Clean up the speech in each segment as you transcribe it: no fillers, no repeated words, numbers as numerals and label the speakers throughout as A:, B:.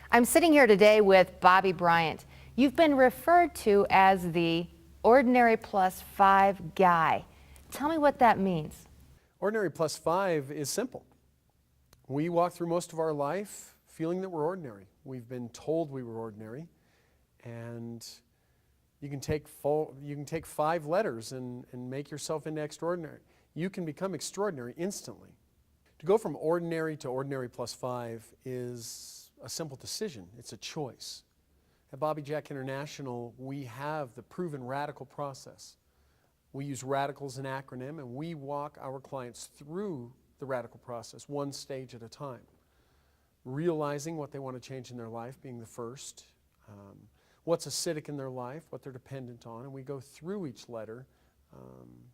A: I'm sitting here today with Bobby Bryant. You've been referred to as the ordinary plus 5 guy. Tell me what that means.
B: Ordinary plus 5 is simple. We walk through most of our life feeling that we're ordinary. We've been told we were ordinary, and you can take 5 letters and make yourself into extraordinary. You can become extraordinary instantly. To go from ordinary to ordinary plus 5 is a simple decision. It's a choice. At Bobby Jack International, we have the proven radical process. We use RADICAL as an acronym, and we walk our clients through the radical process, one stage at a time. Realizing what they want to change in their life being the first, what's acidic in their life, what they're dependent on, and we go through each letter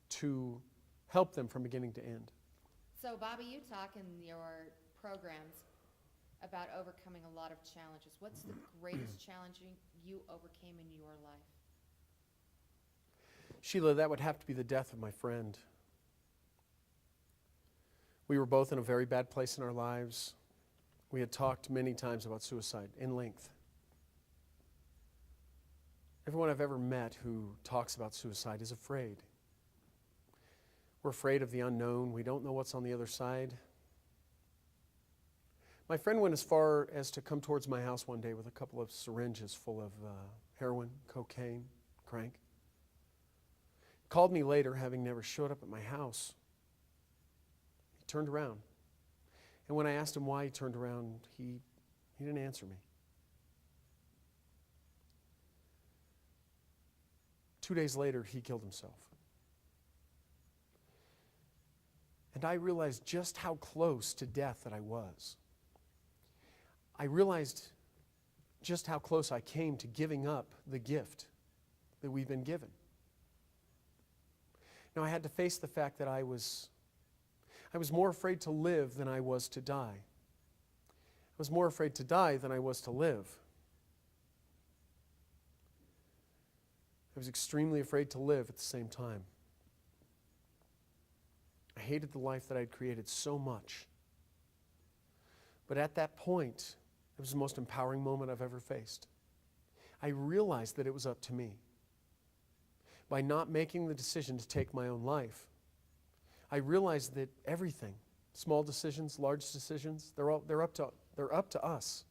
B: to help them from beginning to end.
A: So, Bobby, you talk in your programs about overcoming a lot of challenges. What's the greatest challenge you overcame in your life?
B: Sheila, that would have to be the death of my friend. We were both in a very bad place in our lives. We had talked many times about suicide in length. Everyone I've ever met who talks about suicide is afraid. We're afraid of the unknown. We don't know what's on the other side. My friend went as far as to come towards my house one day with a couple of syringes full of heroin, cocaine, crank. Called me later, having never showed up at my house. He turned around. And when I asked him why he turned around, he didn't answer me. 2 days later, he killed himself. And I realized just how close to death that I was. I realized just how close I came to giving up the gift that we've been given. Now, I had to face the fact that I was more afraid to live than I was to die. I was more afraid to die than I was to live. I was extremely afraid to live at the same time. I hated the life that I'd created so much. But at that point, it was the most empowering moment I've ever faced. I realized that it was up to me. By not making the decision to take my own life, I realized that everything, small decisions, large decisions, they're up to us.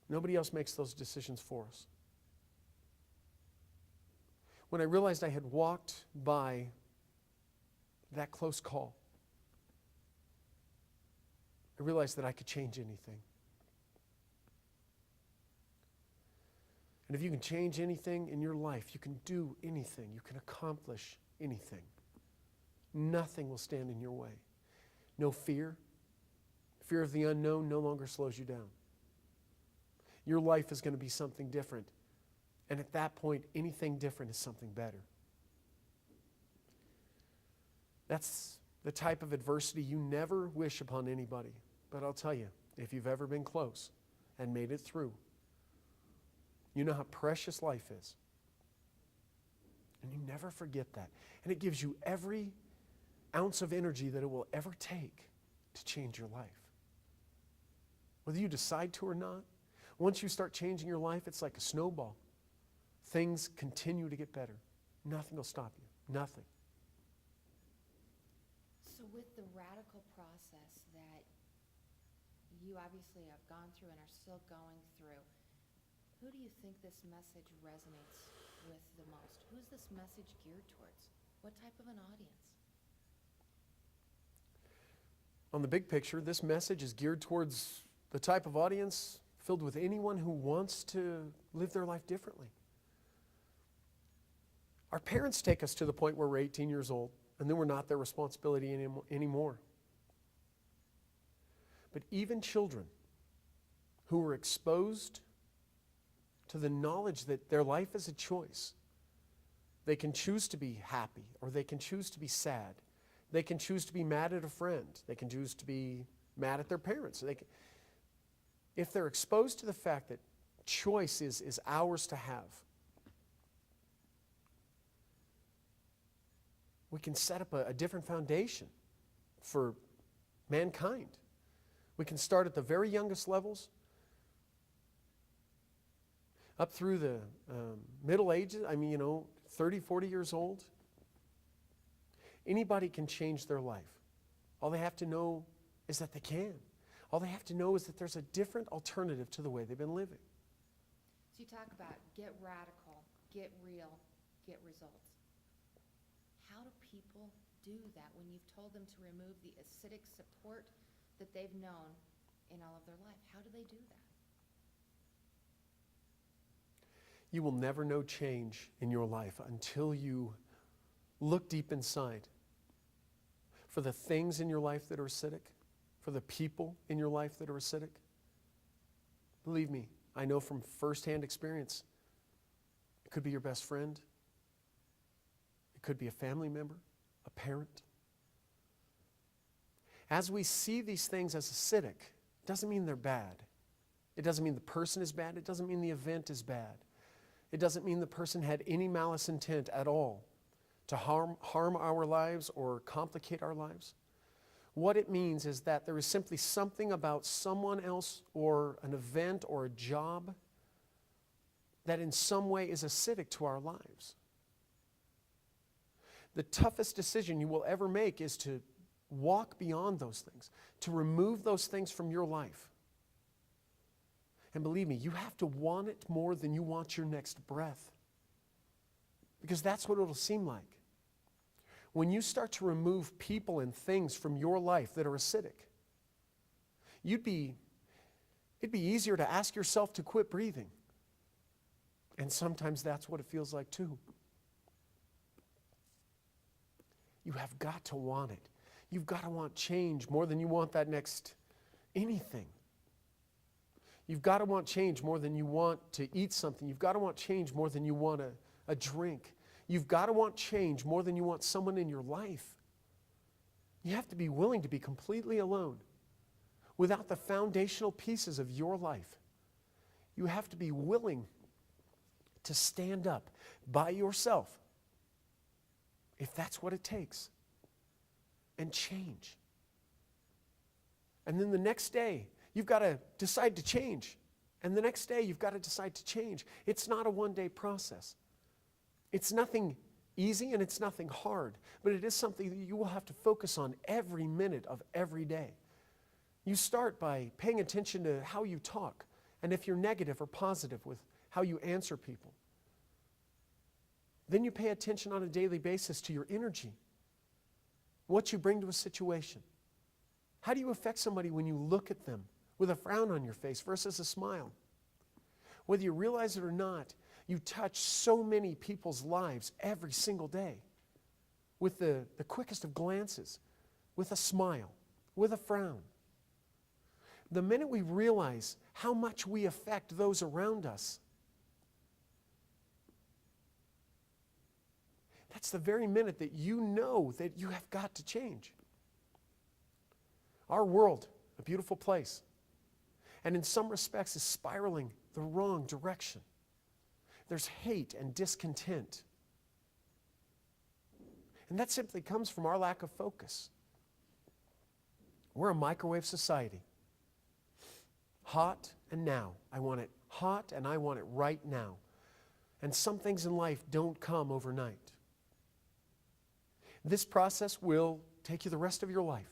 B: Nobody else makes those decisions for us. When I realized I had walked by that close call, I realized that I could change anything. And if you can change anything in your life, you can do anything, you can accomplish anything. Nothing will stand in your way. No fear. Fear of the unknown no longer slows you down. Your life is going to be something different. And at that point, anything different is something better. That's the type of adversity you never wish upon anybody. But I'll tell you, if you've ever been close and made it through, you know how precious life is. And you never forget that. And it gives you every ounce of energy that it will ever take to change your life. Whether you decide to or not, once you start changing your life, it's like a snowball. Things continue to get better. Nothing will stop you. Nothing.
A: So with the radical process that you obviously have gone through and are still going through, who do you think this message resonates with the most? Who's this message geared towards? What type of an audience?
B: On the big picture, this message is geared towards the type of audience filled with anyone who wants to live their life differently. Our parents take us to the point where we're 18 years old, and then we're not their responsibility anymore. But even children who are exposed to the knowledge that their life is a choice, they can choose to be happy or they can choose to be sad. They can choose to be mad at a friend. They can choose to be mad at their parents. If they're exposed to the fact that choice is ours to have, we can set up a different foundation for mankind. We can start at the very youngest levels up through the Middle Ages, 30, 40 years old. Anybody can change their life. All they have to know is that they can. All they have to know is that there's a different alternative to the way they've been living.
A: So you talk about get radical, get real, get results. How do people do that when you've told them to remove the acidic support that they've known in all of their life? How do they do that?
B: You will never know change in your life until you look deep inside for the things in your life that are acidic, for the people in your life that are acidic. Believe me, I know from firsthand experience, it could be your best friend, it could be a family member, a parent. As we see these things as acidic, it doesn't mean they're bad. It doesn't mean the person is bad. It doesn't mean the event is bad. It doesn't mean the person had any malice intent at all to harm our lives or complicate our lives. What it means is that there is simply something about someone else or an event or a job that in some way is acidic to our lives. The toughest decision you will ever make is to walk beyond those things, to remove those things from your life. And believe me, you have to want it more than you want your next breath. Because that's what it'll seem like. When you start to remove people and things from your life that are acidic, it'd be easier to ask yourself to quit breathing. And sometimes that's what it feels like too. You have got to want it. You've got to want change more than you want that next anything. You've got to want change more than you want to eat something. You've got to want change more than you want a drink. You've got to want change more than you want someone in your life. You have to be willing to be completely alone without the foundational pieces of your life. You have to be willing to stand up by yourself, if that's what it takes, and change. And then the next day, you've got to decide to change. And the next day, you've got to decide to change. It's not a one-day process. It's nothing easy and it's nothing hard, but it is something that you will have to focus on every minute of every day. You start by paying attention to how you talk, and if you're negative or positive with how you answer people. Then you pay attention on a daily basis to your energy, what you bring to a situation. How do you affect somebody when you look at them with a frown on your face versus a smile? Whether you realize it or not, you touch so many people's lives every single day with the quickest of glances, with a smile, with a frown. The minute we realize how much we affect those around us, that's the very minute that you know that you have got to change. Our world, a beautiful place, and in some respects is spiraling the wrong direction. There's hate and discontent. And that simply comes from our lack of focus. We're a microwave society. Hot and now. I want it hot and I want it right now. And some things in life don't come overnight. This process will take you the rest of your life.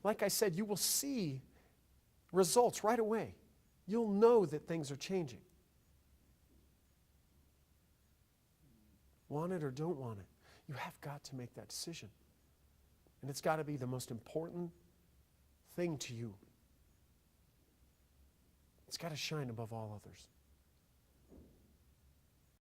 B: Like I said, you will see results right away. You'll know that things are changing. Want it or don't want it, you have got to make that decision. And it's got to be the most important thing to you. It's got to shine above all others.